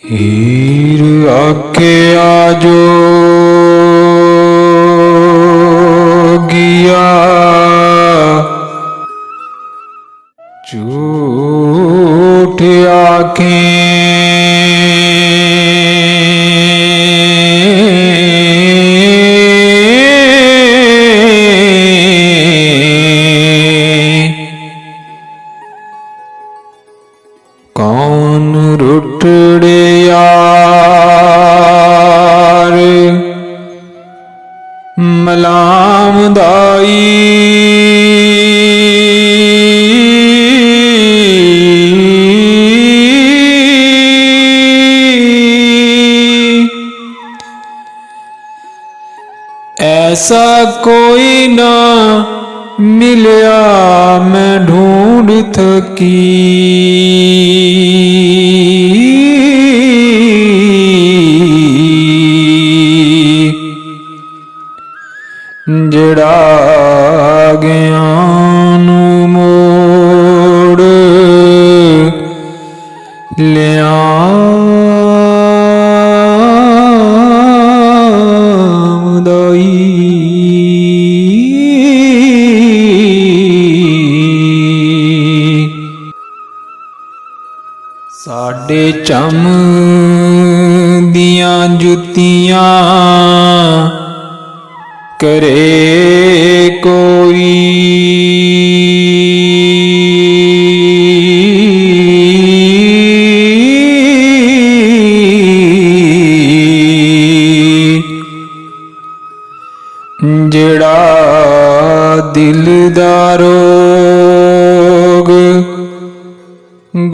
हीर आके आजो गिया झूठ कौन रुठड़े यार मलाम दाई ऐसा कोई ना मिलया मैं ढूंढ थकी जड़ा ज्ञान मोड़ लिया साडे चम दियां जुतियां करे कोई जड़ा दिल दा रोग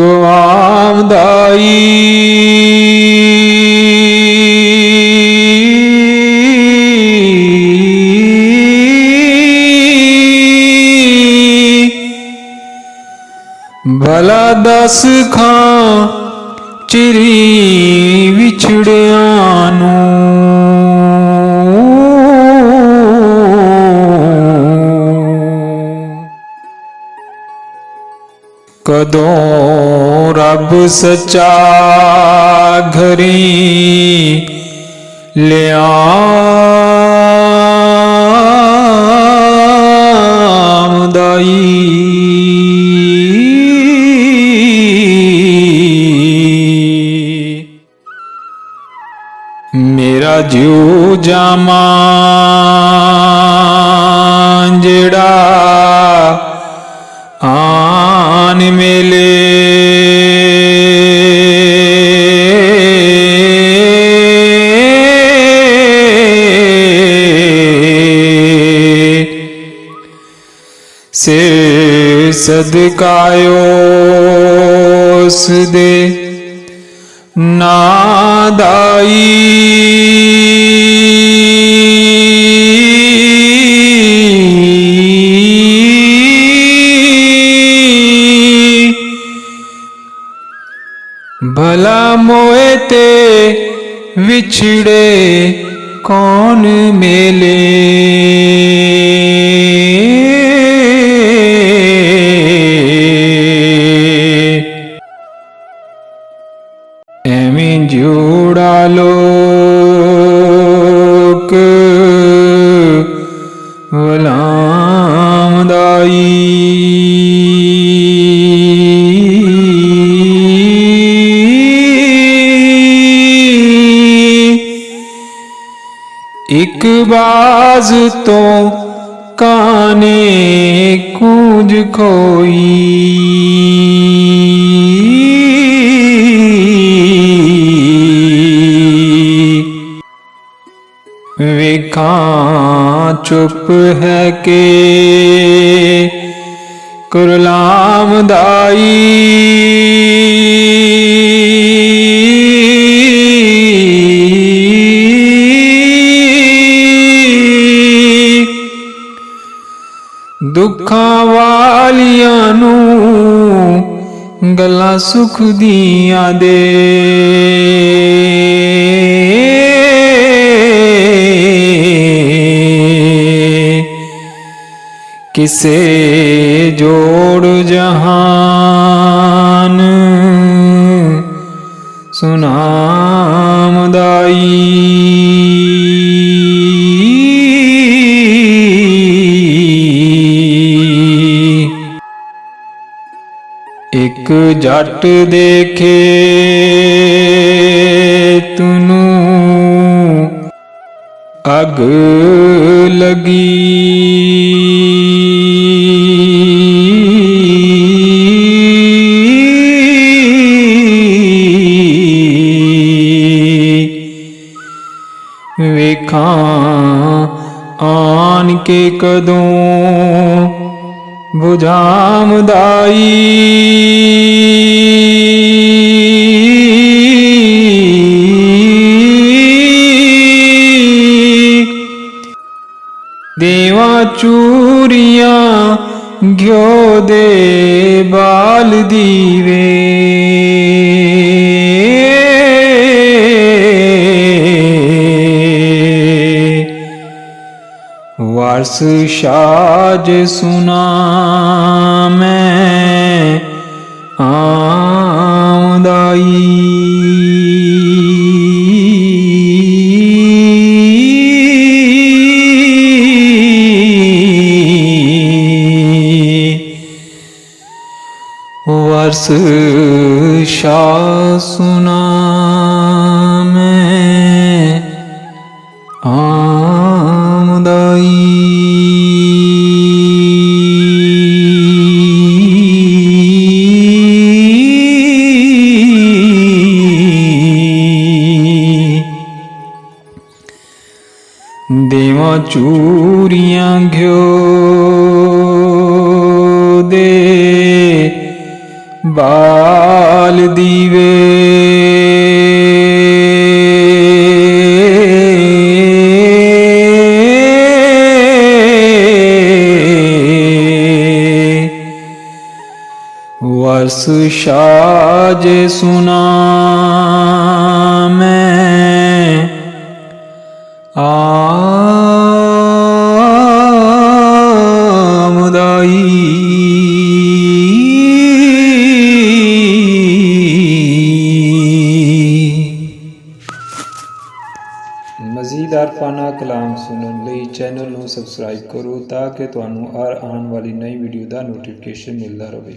गवावदाई भला दस खां चिरी विछड़ियां नूं कदों रब सच्चा घरी लिया मेरा ज्यो जामा जेड़ा आन मेले से सदकायो उस दे नादाई भला मोए ते विछड़े कौन मेले एवें जोड़ा लोक वलामदाई एक बाज तो काने कूंज खोई वेखां चुप है के कुरलामदाई दुखां वालियां नूं गल्लां सुख दियां दे किसे जोड़ जहान सुना ਆਮਦਾਈ। ਇੱਕ ਜੱਟ ਦੇਖੇ ਤਨੂੰ ਅਗ ਲੱਗੀ। ਵੇਖਾਂ ਆਣ ਕੇ ਕਦੋਂ ਬੁਝਾਮਦਾਈ। ਦੇਵਾਂ ਚੂਰੀਆਂ ਘਿਓ ਦੇ ਬਾਲ ਦੀਵੇ। ਵਾਰਸ ਸਾਜ ਸੁਨਾ ਮੈਂ ਆਮਦਾਈ। ਵਰਸ ਸ਼ਾ ਸੁਨਾ ਮੈਂ ਆਮਦਾਈ। ਦੇਵਾਂ ਚੂਰੀਆਂ ਘਿਓ ਦੇ ਬਾਲ ਦੀਵੇ। ਵਰਸ ਸਾਜ ਸੁਨਾ ਮੈਂ ਮਜ਼ੀਦਾਰ ਫਾਨਾ ਕਲਾਮ ਸੁਣਨ ਲਈ ਚੈਨਲ ਨੂੰ ਸਬਸਕ੍ਰਾਈਬ ਕਰੋ ਤਾਂ ਕਿ ਤੁਹਾਨੂੰ ਹਰ ਆਉਣ ਵਾਲੀ ਨਈ ਵੀਡੀਓ ਦਾ ਨੋਟੀਫਿਕੇਸ਼ਨ ਮਿਲਦਾ ਰਹੇ।